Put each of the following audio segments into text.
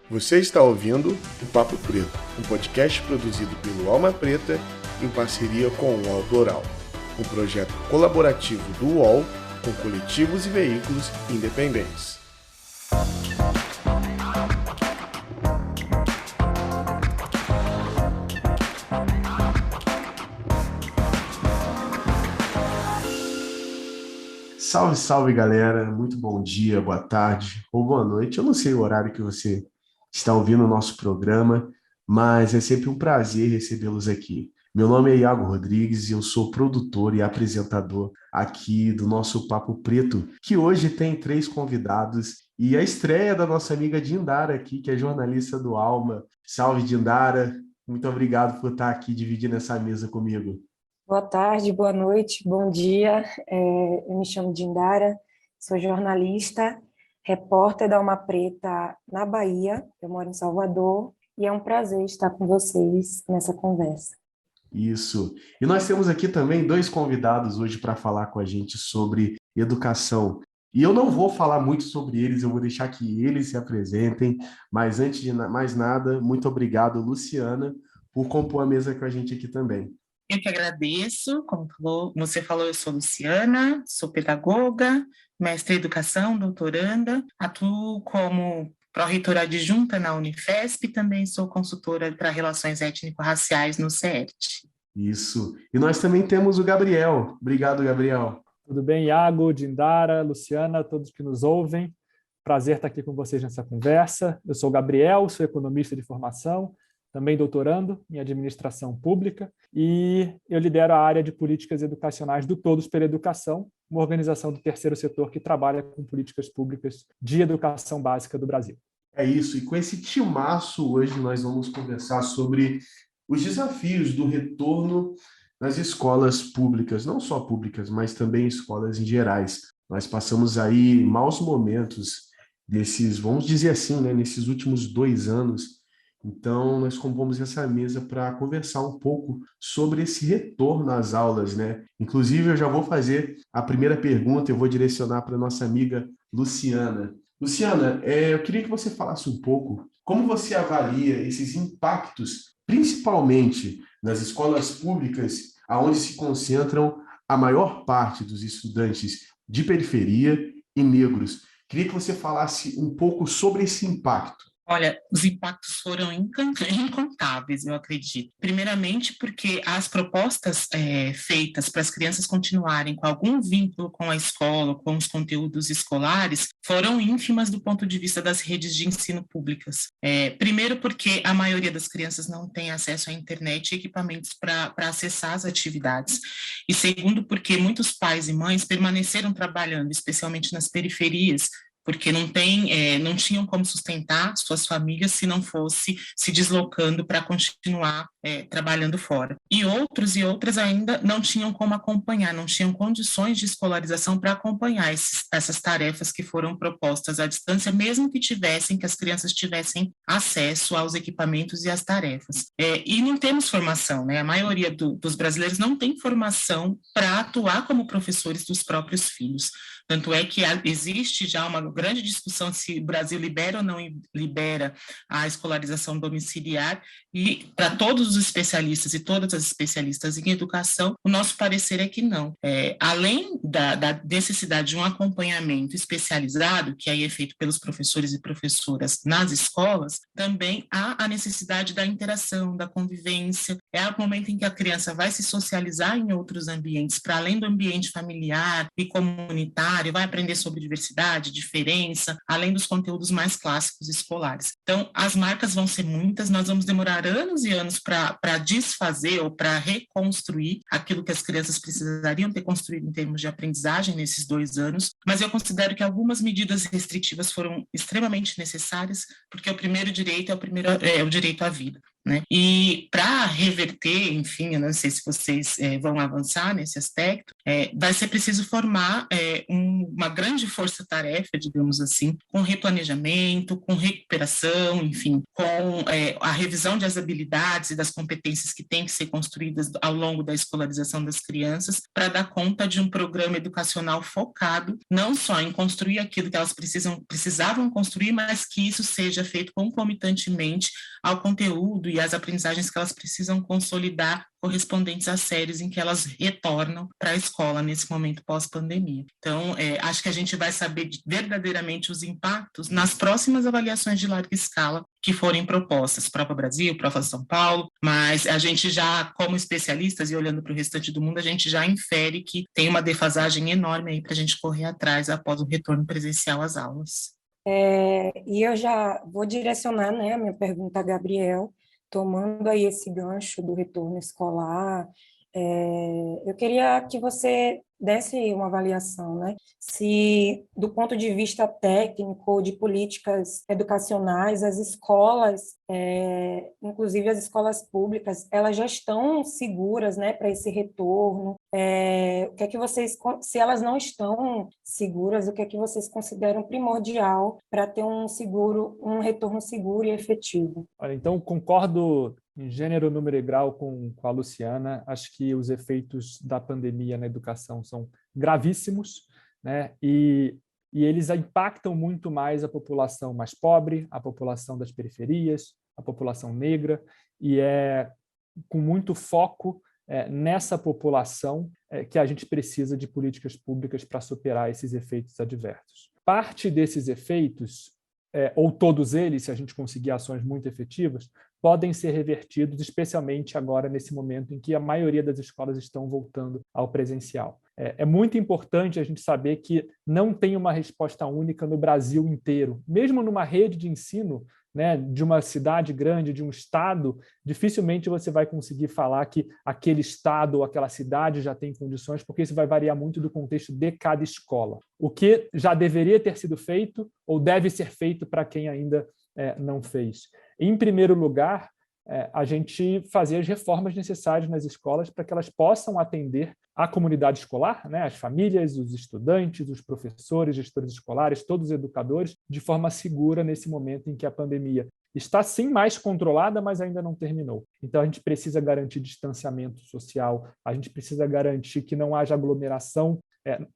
Você está ouvindo o Papo Preto, um podcast produzido pelo Alma Preta em parceria com o UOL Plural, um projeto colaborativo do UOL com coletivos e veículos independentes. Salve, salve galera, muito bom dia, boa tarde ou boa noite. Eu não sei o horário que você está ouvindo o nosso programa, mas é sempre um prazer recebê-los aqui. Meu nome é Iago Rodrigues e eu sou produtor e apresentador aqui do nosso Papo Preto, que hoje tem 3 convidados e a estreia da nossa amiga Dindara aqui, que é jornalista do Alma. Salve, Dindara, muito obrigado por estar aqui dividindo essa mesa comigo. Boa tarde, boa noite, bom dia. Eu me chamo Dindara, sou jornalista, repórter da Alma Preta na Bahia. Eu moro em Salvador e é um prazer estar com vocês nessa conversa. Isso. E nós temos aqui também 2 convidados hoje para falar com a gente sobre educação. E eu não vou falar muito sobre eles, eu vou deixar que eles se apresentem. Mas antes de mais nada, muito obrigado, Luciana, por compor a mesa com a gente aqui também. Eu que agradeço, como você falou, eu sou Luciana, sou pedagoga, mestre em educação, doutoranda, atuo como pró-reitora adjunta na Unifesp e também sou consultora para relações étnico-raciais no CERT. Isso. E nós também temos o Gabriel. Obrigado, Gabriel. Tudo bem, Iago, Dindara, Luciana, todos que nos ouvem. Prazer estar aqui com vocês nessa conversa. Eu sou o Gabriel, sou economista de formação, também doutorando em administração pública, e eu lidero a área de políticas educacionais do Todos pela Educação, uma organização do terceiro setor que trabalha com políticas públicas de educação básica do Brasil. É isso, e com esse timaço hoje nós vamos conversar sobre os desafios do retorno nas escolas públicas, não só públicas, mas também escolas em gerais. Nós passamos aí maus momentos desses, vamos dizer assim, né, nesses últimos 2 anos. Então, nós compomos essa mesa para conversar um pouco sobre esse retorno às aulas, né? Inclusive, eu já vou fazer a primeira pergunta, eu vou direcionar para a nossa amiga Luciana. Luciana, eu queria que você falasse um pouco como você avalia esses impactos, principalmente nas escolas públicas, onde se concentram a maior parte dos estudantes de periferia e negros. Queria que você falasse um pouco sobre esse impacto. Olha, os impactos foram incontáveis, eu acredito. Primeiramente, porque as propostas feitas para as crianças continuarem com algum vínculo com a escola, com os conteúdos escolares, foram ínfimas do ponto de vista das redes de ensino públicas. Primeiro, porque a maioria das crianças não tem acesso à internet e equipamentos para acessar as atividades. E segundo, porque muitos pais e mães permaneceram trabalhando, especialmente nas periferias, porque não tinham como sustentar suas famílias se não fosse se deslocando para continuar trabalhando fora. E outros e outras ainda não tinham como acompanhar, não tinham condições de escolarização para acompanhar essas tarefas que foram propostas à distância, mesmo que as crianças tivessem acesso aos equipamentos e às tarefas. E não temos formação, né? A maioria dos brasileiros não tem formação para atuar como professores dos próprios filhos. Tanto é que existe já uma grande discussão se o Brasil libera ou não libera a escolarização domiciliar, e para todos os especialistas e todas as especialistas em educação, o nosso parecer é que não. Além da necessidade de um acompanhamento especializado, que aí é feito pelos professores e professoras nas escolas, também há a necessidade da interação, da convivência. É o momento em que a criança vai se socializar em outros ambientes, para além do ambiente familiar e comunitário, vai aprender sobre diversidade, diferença, além dos conteúdos mais clássicos escolares. Então, as marcas vão ser muitas, nós vamos demorar anos e anos para desfazer ou para reconstruir aquilo que as crianças precisariam ter construído em termos de aprendizagem nesses 2 anos, mas eu considero que algumas medidas restritivas foram extremamente necessárias, porque o primeiro direito é o direito à vida. né? E para reverter, enfim, eu não sei se vocês vão avançar nesse aspecto, vai ser preciso formar uma grande força-tarefa, digamos assim, com replanejamento, com recuperação, enfim, com a revisão das habilidades e das competências que têm que ser construídas ao longo da escolarização das crianças, para dar conta de um programa educacional focado não só em construir aquilo que elas precisavam construir, mas que isso seja feito concomitantemente ao conteúdo e às aprendizagens que elas precisam consolidar correspondentes às séries em que elas retornam para a escola nesse momento pós-pandemia. Então, acho que a gente vai saber verdadeiramente os impactos nas próximas avaliações de larga escala que forem propostas, Prova Brasil, Prova São Paulo, mas a gente já, como especialistas e olhando para o restante do mundo, a gente já infere que tem uma defasagem enorme aí para a gente correr atrás após o retorno presencial às aulas. E eu já vou direcionar, né, a minha pergunta a Gabriel, tomando aí esse gancho do retorno escolar. Eu queria que você desse uma avaliação, né? Se, do ponto de vista técnico, de políticas educacionais, as escolas, inclusive as escolas públicas, elas já estão seguras, né, para esse retorno. O que é que vocês, se elas não estão seguras, o que é que vocês consideram primordial para ter um retorno seguro e efetivo? Olha, então concordo em gênero, número e grau com a Luciana. Acho que os efeitos da pandemia na educação são gravíssimos, né? E eles impactam muito mais a população mais pobre, a população das periferias, a população negra, e é com muito foco nessa população que a gente precisa de políticas públicas para superar esses efeitos adversos. Parte desses efeitos, ou todos eles, se a gente conseguir ações muito efetivas, podem ser revertidos, especialmente agora nesse momento em que a maioria das escolas estão voltando ao presencial. É muito importante a gente saber que não tem uma resposta única no Brasil inteiro. Mesmo numa rede de ensino, né, de uma cidade grande, de um estado, dificilmente você vai conseguir falar que aquele estado ou aquela cidade já tem condições, porque isso vai variar muito do contexto de cada escola. O que já deveria ter sido feito ou deve ser feito para quem ainda não fez. Em primeiro lugar, a gente fazer as reformas necessárias nas escolas para que elas possam atender a comunidade escolar, né, as famílias, os estudantes, os professores, gestores escolares, todos os educadores, de forma segura nesse momento em que a pandemia está sim mais controlada, mas ainda não terminou. Então a gente precisa garantir distanciamento social, a gente precisa garantir que não haja aglomeração,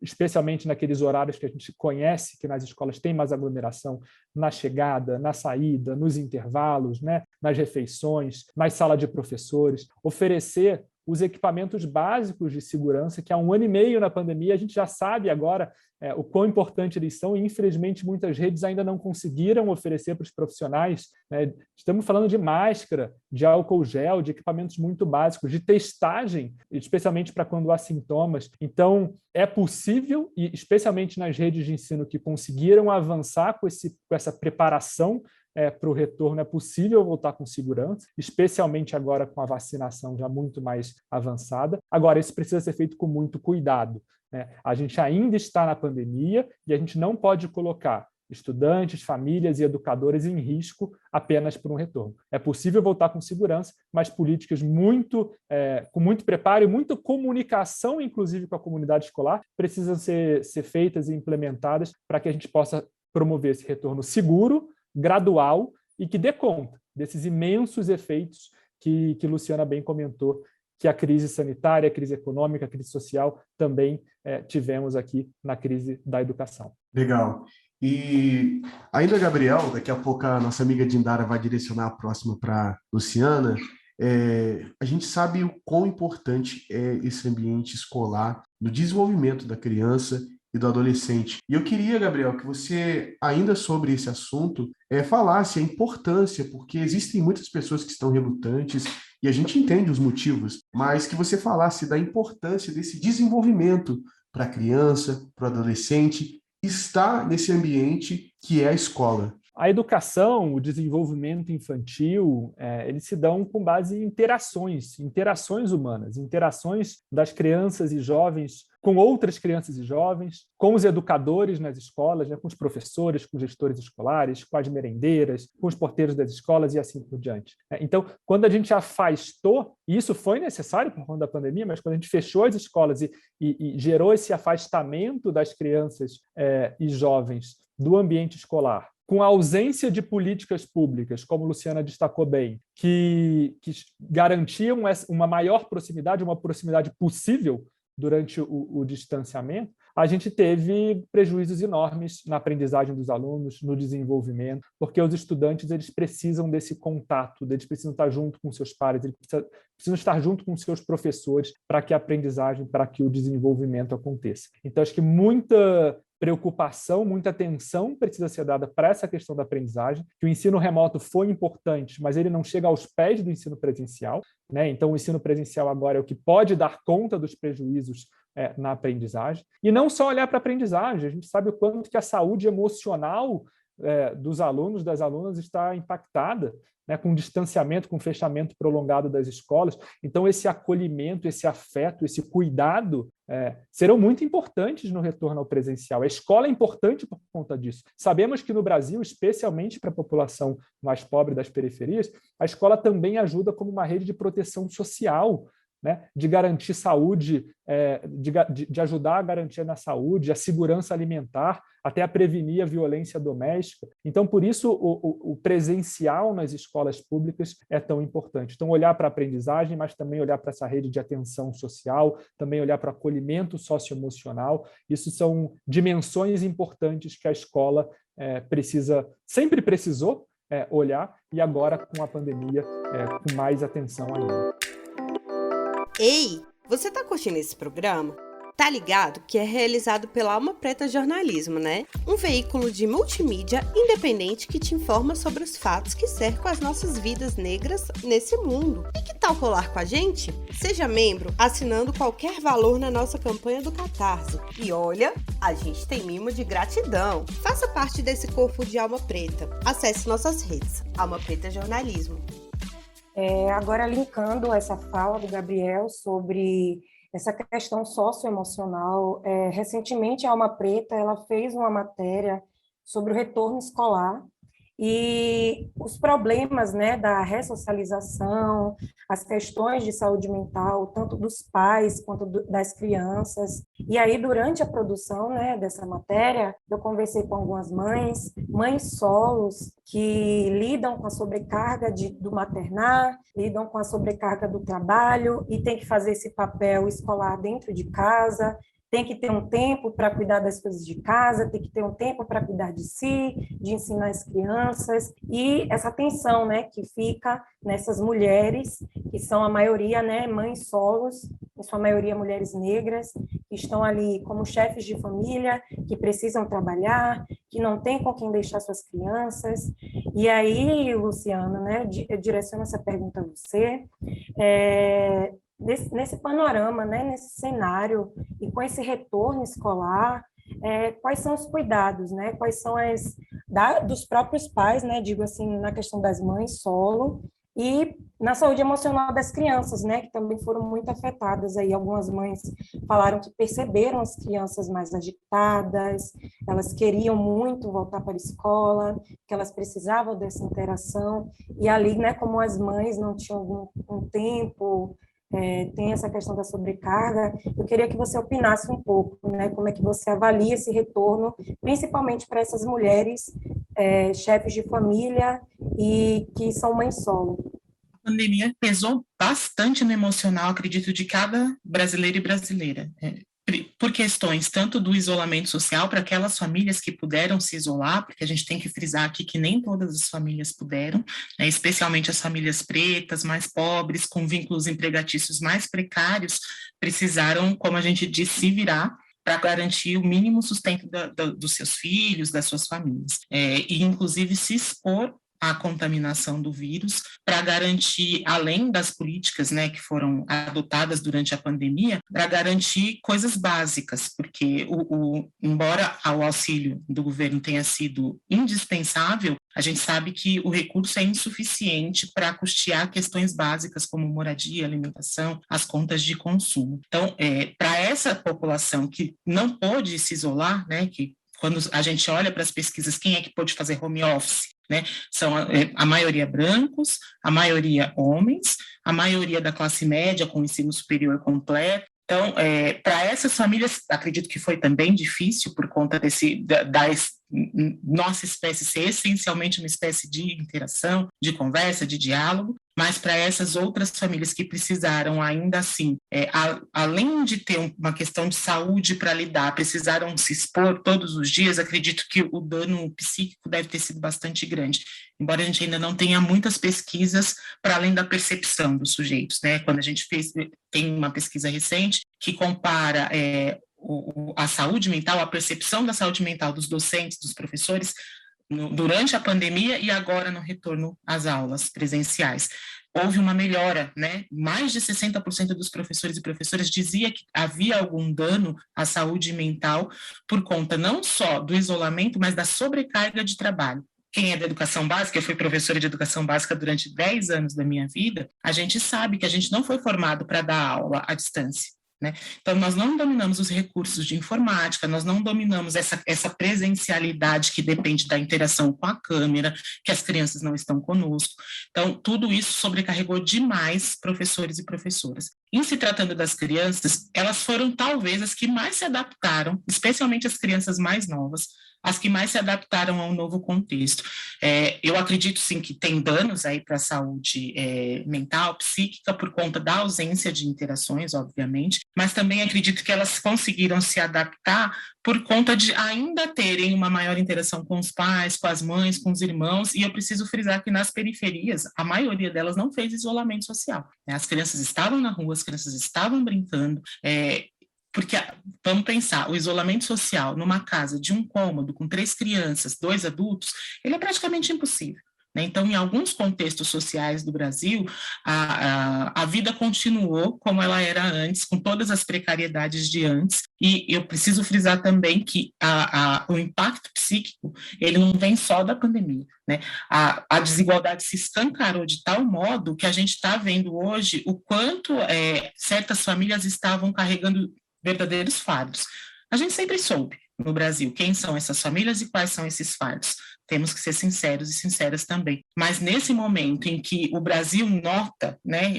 especialmente naqueles horários que a gente conhece que nas escolas tem mais aglomeração, na chegada, na saída, nos intervalos, né, nas refeições, nas salas de professores, oferecer os equipamentos básicos de segurança, que há 1 ano e meio na pandemia a gente já sabe agora o quão importante eles são, e infelizmente muitas redes ainda não conseguiram oferecer para os profissionais, né? Estamos falando de máscara, de álcool gel, de equipamentos muito básicos, de testagem, especialmente para quando há sintomas. Então, é possível, e especialmente nas redes de ensino que conseguiram avançar com essa preparação para o retorno, é possível voltar com segurança, especialmente agora com a vacinação já muito mais avançada. Agora, isso precisa ser feito com muito cuidado, né? A gente ainda está na pandemia e a gente não pode colocar estudantes, famílias e educadores em risco apenas por um retorno. É possível voltar com segurança, mas políticas com muito preparo e muita comunicação, inclusive com a comunidade escolar, precisam ser feitas e implementadas para que a gente possa promover esse retorno seguro, gradual e que dê conta desses imensos efeitos que Luciana bem comentou, que a crise sanitária, a crise econômica, a crise social também tivemos aqui na crise da educação. Legal. E ainda, Gabriel, daqui a pouco a nossa amiga Dindara vai direcionar a próxima para Luciana. A gente sabe o quão importante é esse ambiente escolar no desenvolvimento da criança e do adolescente. E eu queria, Gabriel, que você, ainda sobre esse assunto, falasse a importância, porque existem muitas pessoas que estão relutantes, e a gente entende os motivos, mas que você falasse da importância desse desenvolvimento para a criança, para o adolescente, estar nesse ambiente que é a escola. A educação, o desenvolvimento infantil, eles se dão com base em interações humanas, interações das crianças e jovens com outras crianças e jovens, com os educadores nas escolas, né, com os professores, com os gestores escolares, com as merendeiras, com os porteiros das escolas e assim por diante. Então, quando a gente afastou, e isso foi necessário por conta da pandemia, mas quando a gente fechou as escolas e gerou esse afastamento das crianças e jovens do ambiente escolar, com a ausência de políticas públicas, como a Luciana destacou bem, que garantiam uma maior proximidade, uma proximidade possível durante o distanciamento, a gente teve prejuízos enormes na aprendizagem dos alunos, no desenvolvimento, porque os estudantes eles precisam desse contato, eles precisam estar junto com seus pares, eles precisam estar junto com seus professores para que a aprendizagem, para que o desenvolvimento aconteça. Então, acho que muita preocupação, muita atenção precisa ser dada para essa questão da aprendizagem, que o ensino remoto foi importante, mas ele não chega aos pés do ensino presencial, né? Então, o ensino presencial agora é o que pode dar conta dos prejuízos na aprendizagem. E não só olhar para a aprendizagem, a gente sabe o quanto que a saúde emocional dos alunos, das alunas está impactada, né, com distanciamento, com fechamento prolongado das escolas. Então, esse acolhimento, esse afeto, esse cuidado serão muito importantes no retorno ao presencial. A escola é importante por conta disso. Sabemos que no Brasil, especialmente para a população mais pobre das periferias, a escola também ajuda como uma rede de proteção social, né, de garantir saúde, de ajudar a garantir na saúde, a segurança alimentar, até a prevenir a violência doméstica. Então, por isso, o presencial nas escolas públicas é tão importante. Então, olhar para a aprendizagem, mas também olhar para essa rede de atenção social, também olhar para o acolhimento socioemocional. Isso são dimensões importantes que a escola sempre precisou olhar, e agora, com a pandemia, com mais atenção ainda. Ei, você tá curtindo esse programa? Tá ligado que é realizado pela Alma Preta Jornalismo, né? Um veículo de multimídia independente que te informa sobre os fatos que cercam as nossas vidas negras nesse mundo. E que tal colar com a gente? Seja membro assinando qualquer valor na nossa campanha do Catarse. E olha, a gente tem mimo de gratidão. Faça parte desse corpo de Alma Preta. Acesse nossas redes, Alma Preta Jornalismo. Agora, linkando essa fala do Gabriel sobre essa questão socioemocional, recentemente a Alma Preta ela fez uma matéria sobre o retorno escolar e os problemas, né, da ressocialização, as questões de saúde mental, tanto dos pais quanto das crianças. E aí, durante a produção, né, dessa matéria, eu conversei com algumas mães solos, que lidam com a sobrecarga do maternar, lidam com a sobrecarga do trabalho e tem que fazer esse papel escolar dentro de casa, tem que ter um tempo para cuidar das coisas de casa, tem que ter um tempo para cuidar de si, de ensinar as crianças, e essa tensão, né, que fica nessas mulheres, que são a maioria, né, mães solos, em sua maioria mulheres negras, que estão ali como chefes de família, que precisam trabalhar, que não tem com quem deixar suas crianças. E aí, Luciana, né, eu direciono essa pergunta a você, nesse panorama, né, nesse cenário, e com esse retorno escolar, quais são os cuidados, né, quais são dos próprios pais, né, digo assim, na questão das mães solo, e na saúde emocional das crianças, né, que também foram muito afetadas. Aí algumas mães falaram que perceberam as crianças mais agitadas, elas queriam muito voltar para a escola, que elas precisavam dessa interação, e ali, né, como as mães não tinham um tempo, tem essa questão da sobrecarga, eu queria que você opinasse um pouco, né, como é que você avalia esse retorno, principalmente para essas mulheres chefes de família e que são mães solo. A pandemia pesou bastante no emocional, acredito, de cada brasileiro e brasileira, por questões tanto do isolamento social para aquelas famílias que puderam se isolar, porque a gente tem que frisar aqui que nem todas as famílias puderam, né, especialmente as famílias pretas, mais pobres, com vínculos empregatícios mais precários, precisaram, como a gente disse, se virar para garantir o mínimo sustento dos seus filhos, das suas famílias, e inclusive se expor a contaminação do vírus, para garantir, além das políticas, né, que foram adotadas durante a pandemia, para garantir coisas básicas, porque embora o auxílio do governo tenha sido indispensável, a gente sabe que o recurso é insuficiente para custear questões básicas como moradia, alimentação, as contas de consumo. Então, para essa população que não pôde se isolar, né, que quando a gente olha para as pesquisas, quem é que pôde fazer home office? Né? São a maioria brancos, a maioria homens, a maioria da classe média com ensino superior completo. Então, para essas famílias, acredito que foi também difícil por conta da nossa espécie ser essencialmente uma espécie de interação, de conversa, de diálogo, mas para essas outras famílias que precisaram ainda assim, além de ter uma questão de saúde para lidar, precisaram se expor todos os dias, acredito que o dano psíquico deve ter sido bastante grande, embora a gente ainda não tenha muitas pesquisas para além da percepção dos sujeitos, né? Quando a gente tem uma pesquisa recente que compara a saúde mental, a percepção da saúde mental dos docentes, dos professores, durante a pandemia e agora no retorno às aulas presenciais. Houve uma melhora, né? Mais de 60% dos professores e professoras dizia que havia algum dano à saúde mental por conta não só do isolamento, mas da sobrecarga de trabalho. Quem é da educação básica, eu fui professora de educação básica durante 10 anos da minha vida, a gente sabe que a gente não foi formado para dar aula à distância. Né? Então, nós não dominamos os recursos de informática, nós não dominamos essa presencialidade que depende da interação com a câmera, que as crianças não estão conosco. Então, tudo isso sobrecarregou demais professores e professoras. Em se tratando das crianças, elas foram talvez as que mais se adaptaram, especialmente as crianças mais novas, as que mais se adaptaram ao novo contexto. Eu acredito, sim, que tem danos aí para a saúde mental, psíquica, por conta da ausência de interações, obviamente, mas também acredito que elas conseguiram se adaptar por conta de ainda terem uma maior interação com os pais, com as mães, com os irmãos, e eu preciso frisar que nas periferias, a maioria delas não fez isolamento social. As crianças estavam na rua, as crianças estavam brincando, porque, vamos pensar, o isolamento social numa casa de um cômodo, com 3 crianças, 2 adultos, ele é praticamente impossível. Né? Então, em alguns contextos sociais do Brasil, a vida continuou como ela era antes, com todas as precariedades de antes, e eu preciso frisar também que o impacto psíquico, ele não vem só da pandemia. Né? A desigualdade se escancarou de tal modo que a gente está vendo hoje o quanto certas famílias estavam carregando verdadeiros fardos. A gente sempre soube no Brasil quem são essas famílias e quais são esses fardos. Temos que ser sinceros e sinceras também. Mas nesse momento em que o Brasil nota, né,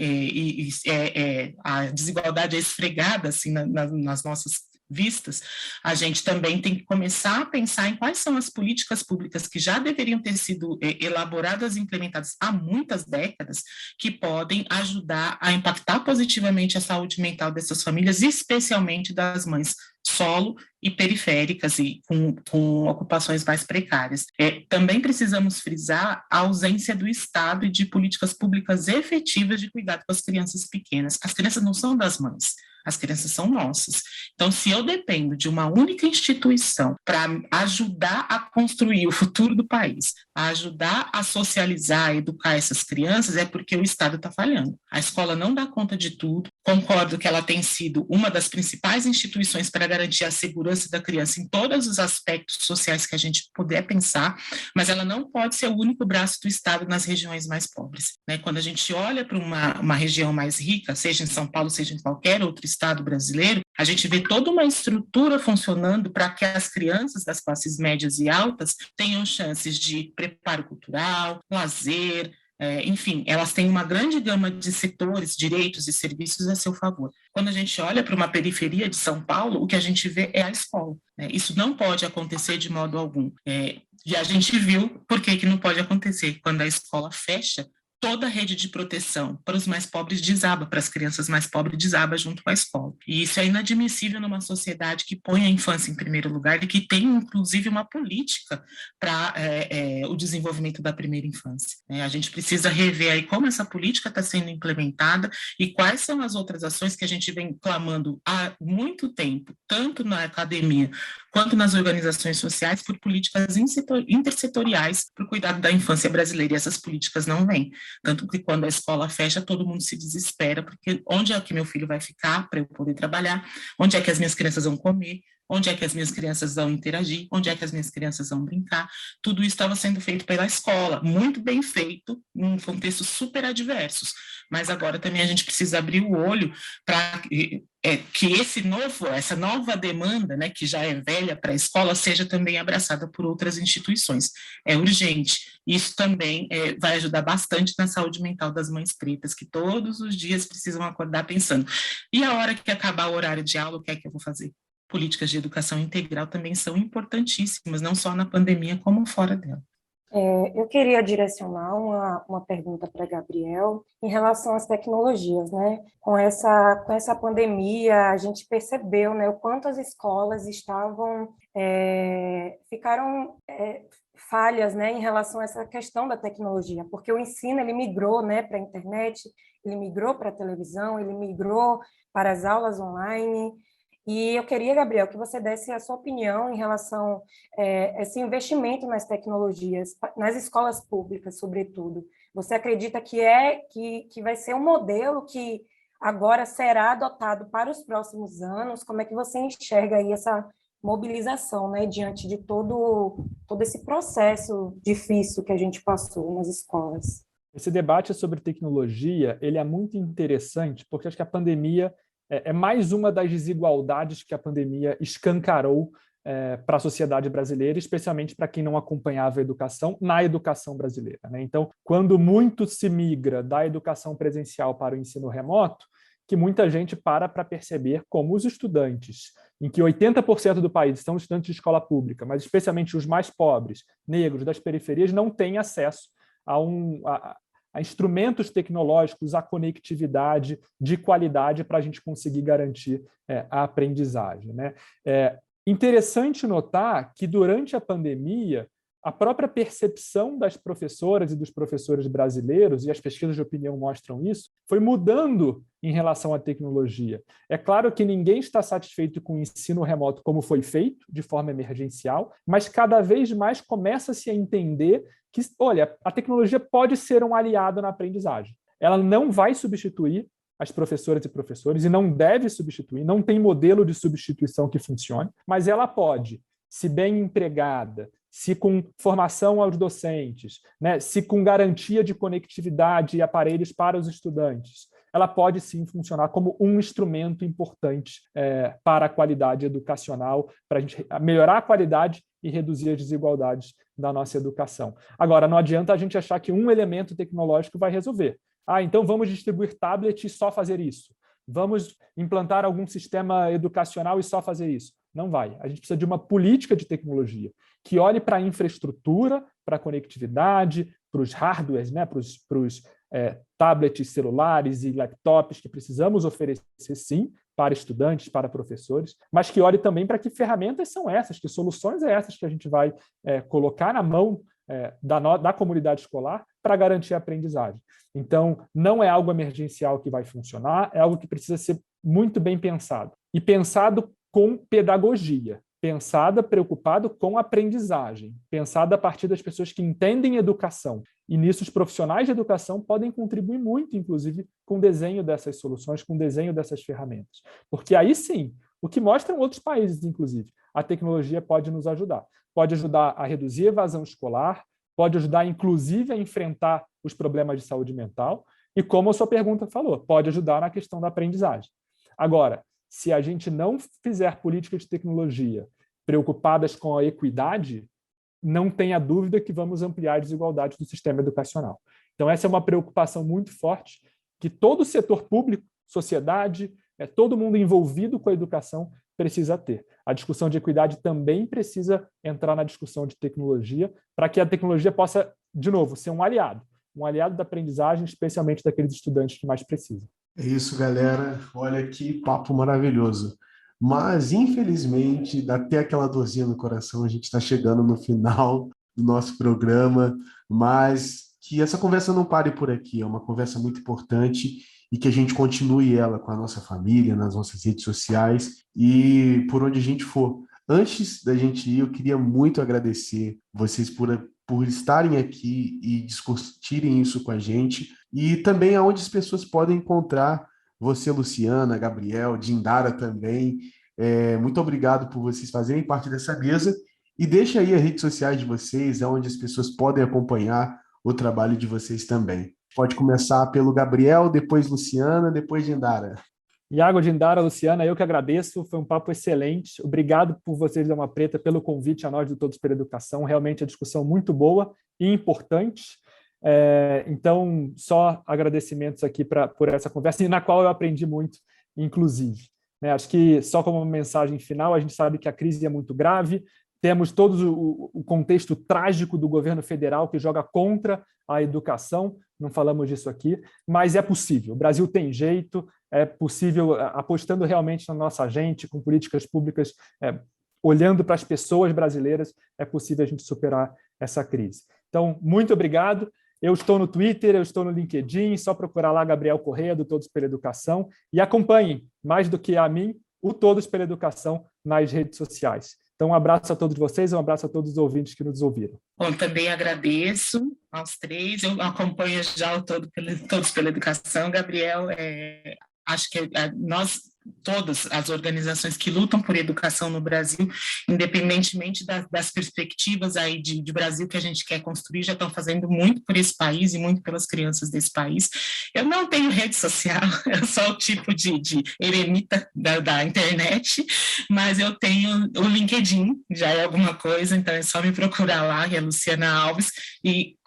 a desigualdade é esfregada assim, nas nossas vistas, a gente também tem que começar a pensar em quais são as políticas públicas que já deveriam ter sido elaboradas e implementadas há muitas décadas, que podem ajudar a impactar positivamente a saúde mental dessas famílias, especialmente das mães solo e periféricas e com ocupações mais precárias. Também precisamos frisar a ausência do Estado e de políticas públicas efetivas de cuidado com as crianças pequenas. As crianças não são das mães, as crianças são nossas. Então, se eu dependo de uma única instituição para ajudar a construir o futuro do país, a ajudar a socializar, a educar essas crianças, é porque o Estado está falhando. A escola não dá conta de tudo. Concordo que ela tem sido uma das principais instituições para garantir a segurança da criança em todos os aspectos sociais que a gente puder pensar, mas ela não pode ser o único braço do Estado nas regiões mais pobres. Né? Quando a gente olha para uma região mais rica, seja em São Paulo, seja em qualquer outro estado brasileiro, a gente vê toda uma estrutura funcionando para que as crianças das classes médias e altas tenham chances de preparo cultural, lazer, enfim, elas têm uma grande gama de setores, direitos e serviços a seu favor. Quando a gente olha para uma periferia de São Paulo, o que a gente vê é a escola. Né? Isso não pode acontecer de modo algum. E a gente viu por que não pode acontecer. Quando a escola fecha, toda a rede de proteção para os mais pobres desaba, para as crianças mais pobres desaba junto com a escola. E isso é inadmissível numa sociedade que põe a infância em primeiro lugar e que tem, inclusive, uma política para o desenvolvimento da primeira infância. A gente precisa rever aí como essa política está sendo implementada e quais são as outras ações que a gente vem clamando há muito tempo, tanto na academia quanto nas organizações sociais, por políticas intersetoriais para o cuidado da infância brasileira, e essas políticas não vêm. Tanto que quando a escola fecha, todo mundo se desespera, porque onde é que meu filho vai ficar para eu poder trabalhar? Onde é que as minhas crianças vão comer? Onde é que as minhas crianças vão interagir? Onde é que as minhas crianças vão brincar? Tudo isso estava sendo feito pela escola, muito bem feito, em contextos super adversos. Mas agora também a gente precisa abrir o olho para que essa nova demanda, né, que já é velha para a escola, seja também abraçada por outras instituições. É urgente. Isso também vai ajudar bastante na saúde mental das mães pretas, que todos os dias precisam acordar pensando, e a hora que acabar o horário de aula, o que é que eu vou fazer? Políticas de educação integral também são importantíssimas, não só na pandemia, como fora dela. Eu queria direcionar uma pergunta para Gabriel em relação às tecnologias, né? Com essa pandemia, a gente percebeu, né, o quanto as escolas ficaram falhas, né, em relação a essa questão da tecnologia, porque o ensino ele migrou, né, para a internet, ele migrou para a televisão, ele migrou para as aulas online. E eu queria, Gabriel, que você desse a sua opinião em relação a esse investimento nas tecnologias, nas escolas públicas, sobretudo. Você acredita que vai ser um modelo que agora será adotado para os próximos anos? Como é que você enxerga aí essa mobilização, né, diante de todo esse processo difícil que a gente passou nas escolas? Esse debate sobre tecnologia, ele é muito interessante, porque acho que a pandemia é mais uma das desigualdades que a pandemia escancarou para a sociedade brasileira, especialmente para quem não acompanhava a educação, na educação brasileira, né? Então, quando muito se migra da educação presencial para o ensino remoto, que muita gente para perceber como os estudantes, em que 80% do país são estudantes de escola pública, mas especialmente os mais pobres, negros, das periferias, não têm acesso a instrumentos tecnológicos, a conectividade de qualidade para a gente conseguir garantir a aprendizagem, né? Interessante notar que, durante a pandemia, a própria percepção das professoras e dos professores brasileiros, e as pesquisas de opinião mostram isso, foi mudando em relação à tecnologia. É claro que ninguém está satisfeito com o ensino remoto como foi feito, de forma emergencial, mas cada vez mais começa-se a entender que, olha, a tecnologia pode ser um aliado na aprendizagem. Ela não vai substituir as professoras e professores, e não deve substituir, não tem modelo de substituição que funcione, mas ela pode, se bem empregada, se com formação aos docentes, né, se com garantia de conectividade e aparelhos para os estudantes, ela pode sim funcionar como um instrumento importante para a qualidade educacional, para a gente melhorar a qualidade e reduzir as desigualdades da nossa educação. Agora, não adianta a gente achar que um elemento tecnológico vai resolver. Então vamos distribuir tablet e só fazer isso. Vamos implantar algum sistema educacional e só fazer isso. Não vai. A gente precisa de uma política de tecnologia que olhe para a infraestrutura, para a conectividade, para os hardwares, né, para os tablets celulares e laptops que precisamos oferecer, sim, para estudantes, para professores, mas que olhe também para que ferramentas são essas, que soluções é essas que a gente vai colocar na mão da comunidade escolar para garantir a aprendizagem. Então, não é algo emergencial que vai funcionar, é algo que precisa ser muito bem pensado. E pensado com pedagogia, preocupado com aprendizagem, pensado a partir das pessoas que entendem educação. E nisso os profissionais de educação podem contribuir muito, inclusive, com o desenho dessas soluções, com o desenho dessas ferramentas. Porque aí sim, o que mostram outros países, inclusive, a tecnologia pode nos ajudar. Pode ajudar a reduzir a evasão escolar, pode ajudar, inclusive, a enfrentar os problemas de saúde mental, e como a sua pergunta falou, pode ajudar na questão da aprendizagem. Agora, se a gente não fizer políticas de tecnologia preocupadas com a equidade, não tenha dúvida que vamos ampliar a desigualdade do sistema educacional. Então, essa é uma preocupação muito forte que todo o setor público, sociedade, todo mundo envolvido com a educação precisa ter. A discussão de equidade também precisa entrar na discussão de tecnologia, para que a tecnologia possa, de novo, ser um aliado, um aliado da aprendizagem, especialmente daqueles estudantes que mais precisam. É isso, galera. Olha que papo maravilhoso. Mas, infelizmente, dá até aquela dorzinha no coração, a gente está chegando no final do nosso programa, mas que essa conversa não pare por aqui, é uma conversa muito importante e que a gente continue ela com a nossa família, nas nossas redes sociais e por onde a gente for. Antes da gente ir, eu queria muito agradecer vocês por estarem aqui e discutirem isso com a gente e também aonde as pessoas podem encontrar você, Luciana, Gabriel, Dindara também. Muito obrigado por vocês fazerem parte dessa mesa e deixa aí as redes sociais de vocês, onde as pessoas podem acompanhar o trabalho de vocês também. Pode começar pelo Gabriel, depois Luciana, depois Dindara. Iago, Dindara, Luciana, eu que agradeço, foi um papo excelente. Obrigado por vocês da Alma Preta, pelo convite a nós do Todos pela Educação. Realmente a discussão muito boa e importante. Então, só agradecimentos aqui por essa conversa, e na qual eu aprendi muito, inclusive. Acho que, só como uma mensagem final, a gente sabe que a crise é muito grave, temos todo o contexto trágico do governo federal que joga contra a educação, não falamos disso aqui, mas é possível. O Brasil tem jeito, é possível, apostando realmente na nossa gente, com políticas públicas, olhando para as pessoas brasileiras, é possível a gente superar essa crise. Então, muito obrigado. Eu estou no Twitter, eu estou no LinkedIn, só procurar lá Gabriel Correia, do Todos pela Educação, e acompanhem, mais do que a mim, o Todos pela Educação nas redes sociais. Então, um abraço a todos vocês, um abraço a todos os ouvintes que nos ouviram. Bom, também agradeço aos três, eu acompanho já o Todos pela Educação. Gabriel, acho que nós, todas as organizações que lutam por educação no Brasil, independentemente das perspectivas aí de Brasil que a gente quer construir, já estão fazendo muito por esse país e muito pelas crianças desse país. Eu não tenho rede social, eu sou o tipo de eremita da internet, mas eu tenho o LinkedIn, já é alguma coisa, então é só me procurar lá, que é Luciana Alves,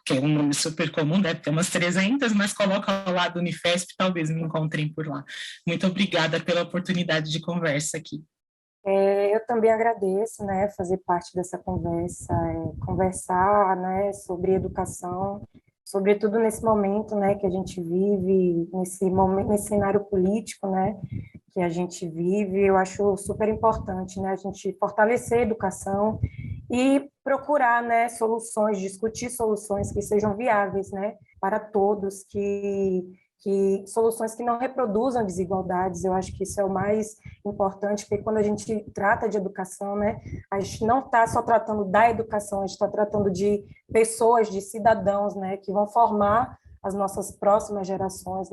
que é um nome super comum, deve ter umas 300, mas coloca ao lado do Unifesp, talvez me encontrem por lá. Muito obrigada pela oportunidade de conversa aqui. Eu também agradeço, fazer parte dessa conversa, conversar, sobre educação, sobretudo nesse momento, que a gente vive, nesse cenário político, que a gente vive. Eu acho super importante, a gente fortalecer a educação e procurar, soluções, discutir soluções que sejam viáveis, para todos, soluções que não reproduzam desigualdades. Eu acho que isso é o mais importante, porque quando a gente trata de educação, a gente não está só tratando da educação, a gente está tratando de pessoas, de cidadãos, que vão formar as nossas próximas gerações,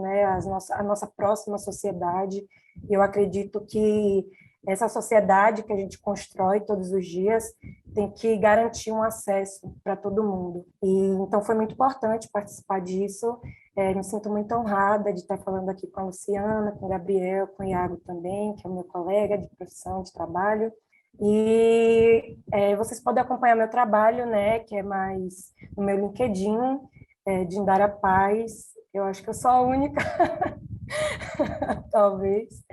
a nossa próxima sociedade. E eu acredito que essa sociedade que a gente constrói todos os dias tem que garantir um acesso para todo mundo. Então, foi muito importante participar disso. Me sinto muito honrada de estar falando aqui com a Luciana, com o Gabriel, com o Iago também, que é o meu colega de profissão, de trabalho. E vocês podem acompanhar meu trabalho, que é mais no meu LinkedIn, Dindara Paz. Eu acho que eu sou a única, talvez.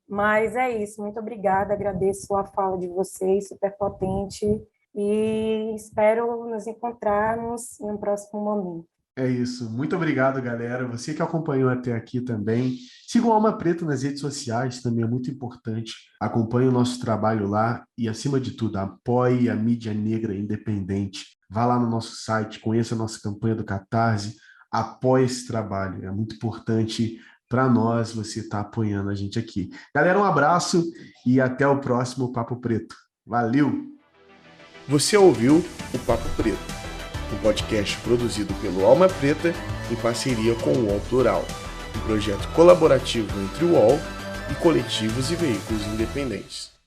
Mas é isso, muito obrigada, agradeço a fala de vocês, super potente, e espero nos encontrarmos em um próximo momento. É isso, muito obrigado, galera. Você que acompanhou até aqui também. Sigam a Alma Preta nas redes sociais, também é muito importante. Acompanhe o nosso trabalho lá e, acima de tudo, apoie a mídia negra independente. Vá lá no nosso site, conheça a nossa campanha do Catarse, apoie esse trabalho, é muito importante para nós você estar apoiando a gente aqui. Galera, um abraço e até o próximo Papo Preto. Valeu! Você ouviu o Papo Preto, um podcast produzido pelo Alma Preta em parceria com o UOL Plural, um projeto colaborativo entre o UOL e coletivos e veículos independentes.